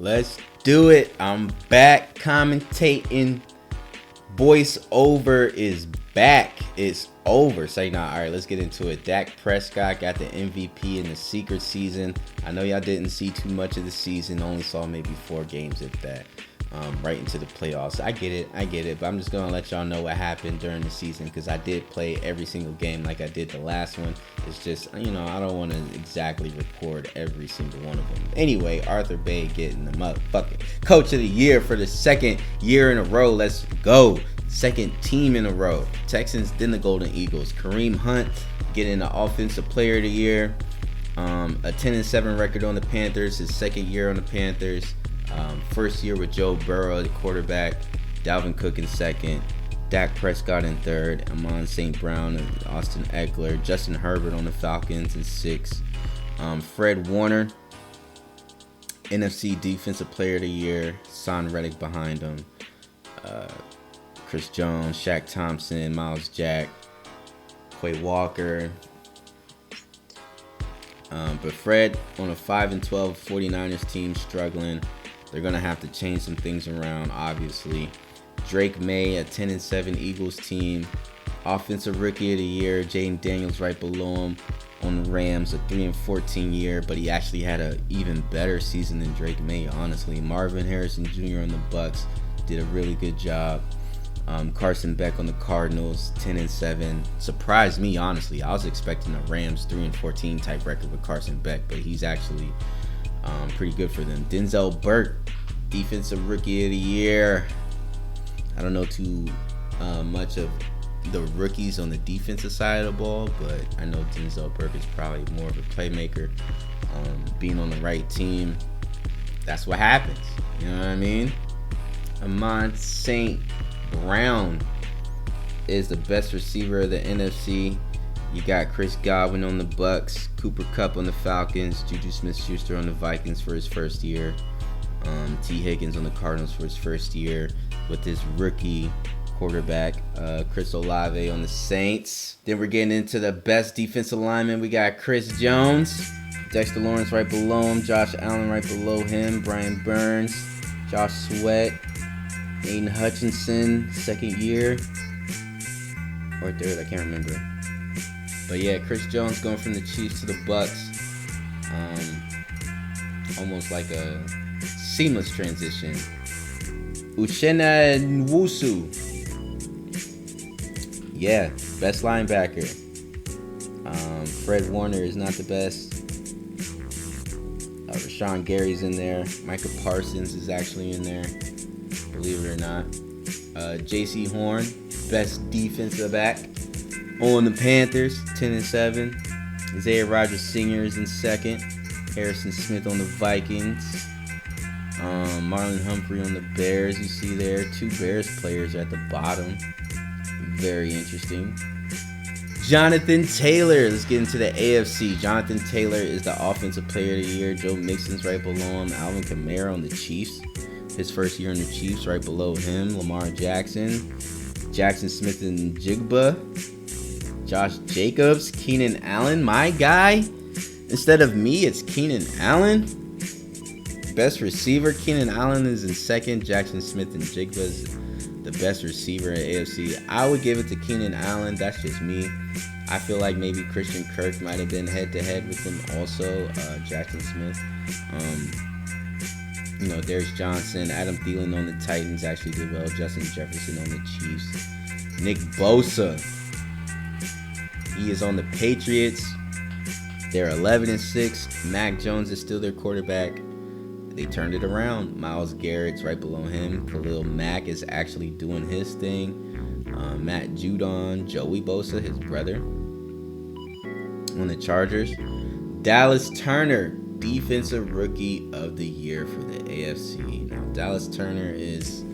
Let's do it. I'm back commentating. Voiceover is back. It's over. Say nah. All right, let's get into it. Dak Prescott got the MVP in the secret season. I know y'all didn't see too much of the season. Only saw maybe 4 games if that. Right into the playoffs. I get it. But I'm just gonna let y'all know what happened during the season because I did play every single game like I did the last one. It's just, I don't want to exactly record every single one of them. Anyway, Arthur Bay getting the motherfucking coach of the year for the second year in a row. Let's go. Second team in a row. Texans, then the Golden Eagles. Kareem Hunt getting the offensive player of the year. A 10-7 record on the Panthers. His second year on the Panthers. First year with Joe Burrow, the quarterback. Dalvin Cook in second. Dak Prescott in third. Amon St. Brown and Austin Eckler. Justin Herbert on the Falcons in sixth. Fred Warner, NFC Defensive Player of the Year. Son Reddick behind him. Chris Jones, Shaq Thompson, Miles Jack, Quay Walker. But Fred on a 5-12 49ers team struggling. They're going to have to change some things around, obviously. Drake May, a 10-7 Eagles team. Offensive Rookie of the Year, Jaden Daniels right below him on the Rams, a 3-14 year, but he actually had an even better season than Drake May, honestly. Marvin Harrison Jr. on the Bucks did a really good job. Carson Beck on the Cardinals, 10-7. Surprised me, honestly. I was expecting a Rams 3-14 type record with Carson Beck, but he's actually pretty good for them. Denzel Burke, Defensive Rookie of the Year. I don't know too much of the rookies on the defensive side of the ball, but I know Denzel Burke is probably more of a playmaker. Being on the right team, that's what happens. You know what I mean? Amon St. Brown is the best receiver of the NFC. You got Chris Godwin on the Bucks, Cooper Kupp on the Falcons, Juju Smith-Schuster on the Vikings for his first year, T. Higgins on the Cardinals for his first year with his rookie quarterback, Chris Olave on the Saints. Then we're getting into the best defensive lineman. We got Chris Jones, Dexter Lawrence right below him, Josh Allen right below him, Brian Burns, Josh Sweat, Aiden Hutchinson, second year or third, I can't remember. But yeah, Chris Jones going from the Chiefs to the Bucks. Almost like a seamless transition. Uchenna Nwosu, yeah, best linebacker. Fred Warner is not the best. Rashawn Gary's in there. Micah Parsons is actually in there, believe it or not. J.C. Horn, best defensive back on the Panthers, 10-7. Isaiah Rodgers Sr. is in second. Harrison Smith on the Vikings. Marlon Humphrey on the Bears. You see there, 2 Bears players at the bottom. Very interesting. Jonathan Taylor. Let's get into the AFC. Jonathan Taylor is the Offensive Player of the Year. Joe Mixon's right below him. Alvin Kamara on the Chiefs. His first year in the Chiefs, right below him. Lamar Jackson. Jackson Smith and Jigba. Josh Jacobs. Keenan Allen, my guy. Instead of me, it's Keenan Allen. Best receiver, Keenan Allen is in second. Jackson Smith and Jigba is the best receiver at AFC. I would give it to Keenan Allen. That's just me. I feel like maybe Christian Kirk might have been head-to-head with him also. Jackson Smith. Darius Johnson, Adam Thielen on the Titans actually did well. Justin Jefferson on the Chiefs. Nick Bosa, he is on the Patriots. They're 11-6. Mac Jones is still their quarterback. They turned it around. Myles Garrett's right below him. Khalil Mack is actually doing his thing. Matt Judon, Joey Bosa, his brother, on the Chargers. Dallas Turner, Defensive Rookie of the Year for the AFC. Now, Dallas Turner he's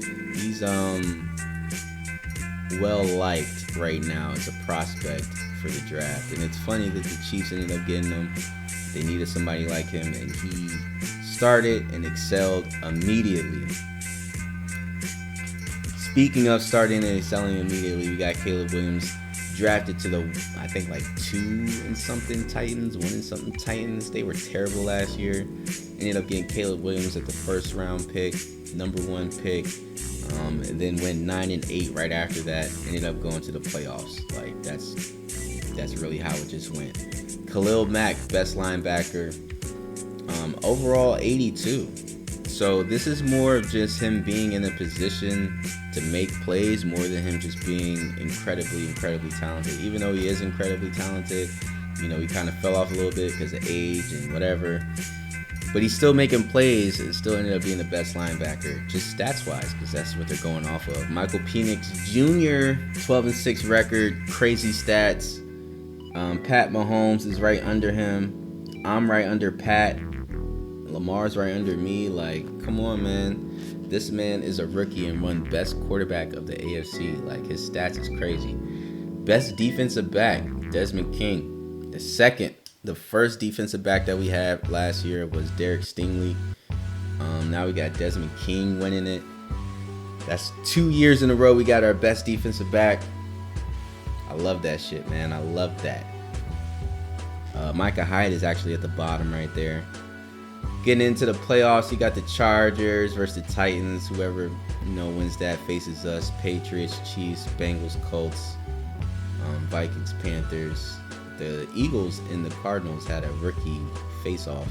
well liked right now as a prospect for the draft. And it's funny that the Chiefs ended up getting him. They needed somebody like him, and he started and excelled immediately. Speaking of starting and excelling immediately, we got Caleb Williams drafted to the, I think, like 2 and something Titans, 1 and something Titans. They were terrible last year. Ended up getting Caleb Williams at the first round pick, number 1 pick, and then went 9-8 right after that. Ended up going to the playoffs. Like that's really how it just went. Khalil Mack, best linebacker, overall 82. So this is more of just him being in a position to make plays more than him just being incredibly talented. Even though he is incredibly talented, you know, he kind of fell off a little bit because of age and whatever. But he's still making plays and still ended up being the best linebacker, just stats-wise, because that's what they're going off of. Michael Penix Jr., 12-6 record, crazy stats. Pat Mahomes is right under him. I'm right under Pat. Lamar's right under me. Like, come on, man. This man is a rookie and won best quarterback of the AFC. Like, his stats is crazy. Best defensive back, Desmond King. The first defensive back that we had last year was Derek Stingley. Now we got Desmond King winning it. That's 2 years in a row we got our best defensive back. I love that shit, man. I love that. Micah Hyde is actually at the bottom right there. Getting into the playoffs, you got the Chargers versus the Titans. Whoever wins that faces us. Patriots, Chiefs, Bengals, Colts, Vikings, Panthers. The Eagles and the Cardinals had a rookie face-off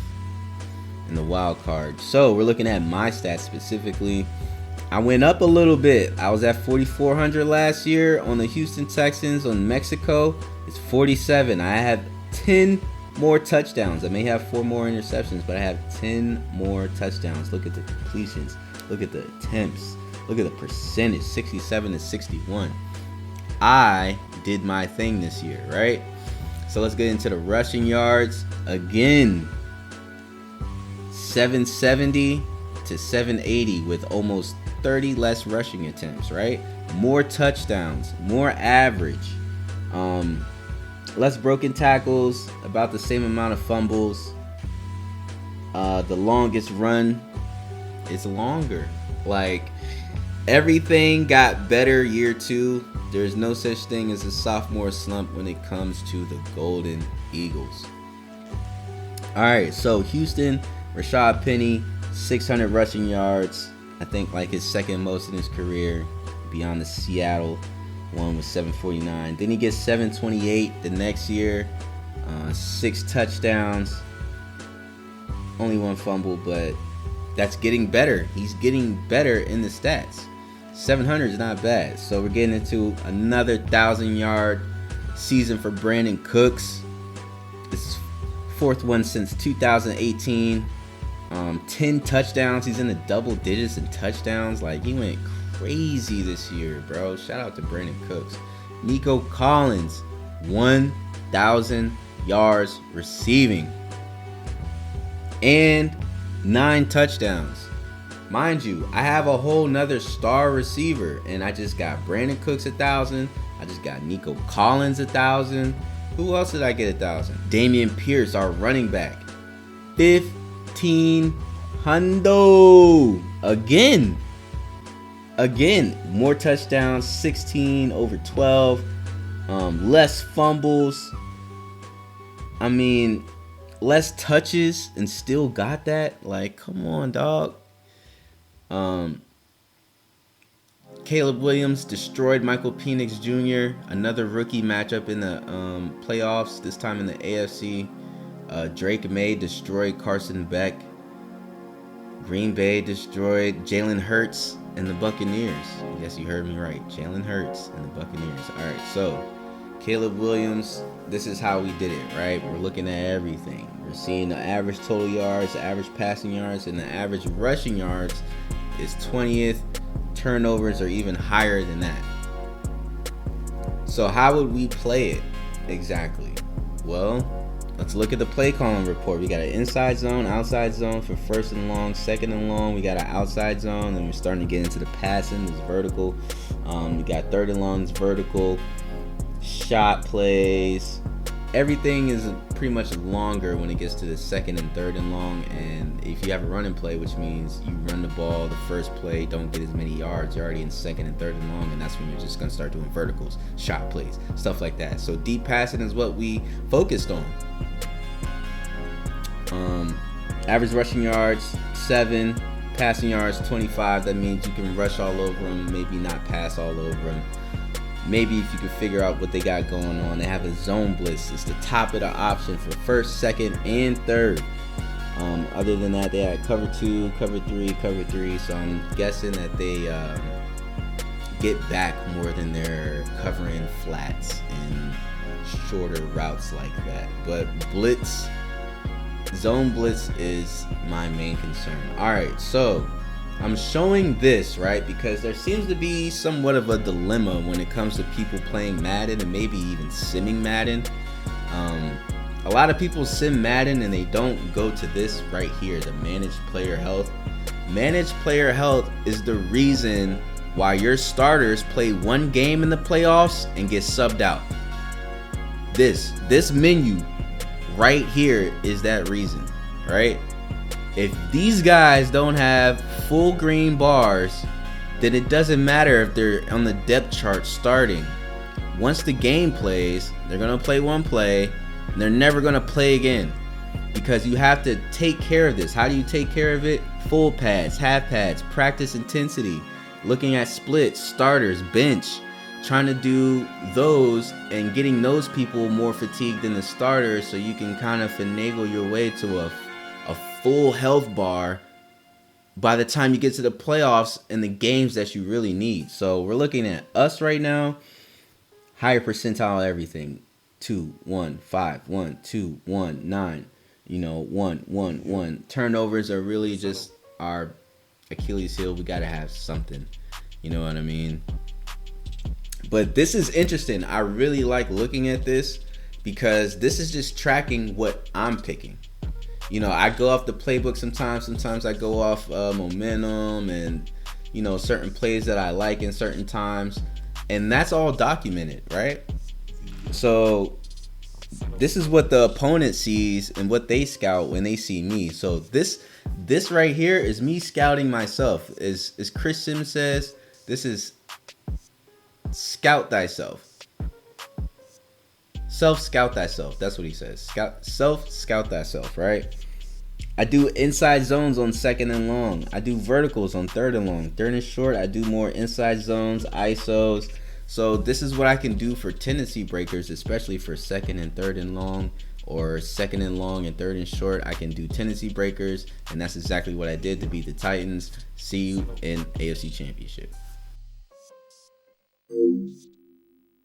in the wild card. So we're looking at my stats specifically. I went up a little bit. I was at 4,400 last year on the Houston Texans. On Mexico, it's 47. I have 10 more touchdowns. I may have 4 more interceptions, but I have 10 more touchdowns. Look at the completions. Look at the attempts. Look at the percentage, 67-61. I did my thing this year, right? So let's get into the rushing yards. Again, 770 to 780 with almost 30 less rushing attempts, right? More touchdowns, more average. Less broken tackles, about the same amount of fumbles. The longest run is longer. Like, everything got better year 2. There's no such thing as a sophomore slump when it comes to the Golden Eagles. All right, so Houston, Rashad Penny, 600 rushing yards. I think like his second most in his career, beyond the Seattle one with 749. Then he gets 728 the next year, 6 touchdowns, only 1 fumble, but that's getting better. He's getting better in the stats. 700 is not bad. So we're getting into another 1,000-yard season for Brandon Cooks. It's 4th one since 2018. 10 touchdowns. He's in the double digits in touchdowns. Like, he went crazy this year, bro. Shout out to Brandon Cooks. Nico Collins, 1,000 yards receiving and 9 touchdowns. Mind you, I have a whole nother star receiver, and I just got Brandon Cooks 1,000. I just got Nico Collins 1,000. Who else did I get 1,000? Damian Pierce, our running back, 1,500 again. More touchdowns, 16 over 12. Less fumbles. I mean, less touches, and still got that. Like, come on, dog. Caleb Williams destroyed Michael Penix Jr. Another rookie matchup in the playoffs, this time in the AFC. Drake May destroyed Carson Beck. Green Bay destroyed Jalen Hurts and the Buccaneers. Yes, you heard me right. Jalen Hurts and the Buccaneers. All right, so Caleb Williams, this is how we did it, right? We're looking at everything. We're seeing the average total yards, the average passing yards, and the average rushing yards is 20th. Turnovers are even higher than that. So how would we play it exactly? Well, let's look at the play calling report. We got an inside zone, outside zone for 1st and long, 2nd and long. We got an outside zone, and we're starting to get into the passing. It's vertical. We got 3rd and long, it's vertical. Shot plays. Everything is pretty much longer when it gets to the 2nd and 3rd and long. And if you have a running play, which means you run the ball the first play, don't get as many yards, you're already in 2nd and 3rd and long, and that's when you're just going to start doing verticals, shot plays, stuff like that. So deep passing is what we focused on. Average rushing yards 7, passing yards 25. That means you can rush all over them, maybe not pass all over them. Maybe if you can figure out what they got going on. They have a zone blitz. It's the top of the option for first, second, and third. Other than that, they had cover 2, cover 3. So I'm guessing that they get back more than they're covering flats and shorter routes like that. But blitz, zone blitz is my main concern. All right, so I'm showing this, right, because there seems to be somewhat of a dilemma when it comes to people playing Madden and maybe even simming Madden. A lot of people sim Madden and they don't go to this right here, the managed player health. Managed player health is the reason why your starters play one game in the playoffs and get subbed out. This menu right here is that reason, right? If these guys don't have full green bars, then it doesn't matter if they're on the depth chart starting. Once the game plays, they're gonna play one play and they're never gonna play again, because you have to take care of this. How do you take care of it? Full pads, half pads, practice intensity, looking at splits, starters, bench, trying to do those and getting those people more fatigued than the starters, so you can kind of finagle your way to a full health bar by the time you get to the playoffs and the games that you really need. So we're looking at us right now, higher percentile everything. 2, 1, 5, 1, 2, 1, 9, 1, 1, 1. Turnovers are really just our Achilles heel. We gotta have something, you know what I mean? But this is interesting. I really like looking at this because this is just tracking what I'm picking. I go off the playbook sometimes I go off momentum and certain plays that I like in certain times, and that's all documented, right? So this is what the opponent sees and what they scout when they see me. So this right here is me scouting myself. As Chris Sims says, this is scout thyself. Self-scout thyself. That's what he says. Self-scout thyself, right? I do inside zones on second and long. I do verticals on third and long. Third and short, I do more inside zones, ISOs. So this is what I can do for tendency breakers, especially for second and third and long, or second and long and third and short. I can do tendency breakers, and that's exactly what I did to beat the Titans. See you in AFC Championship.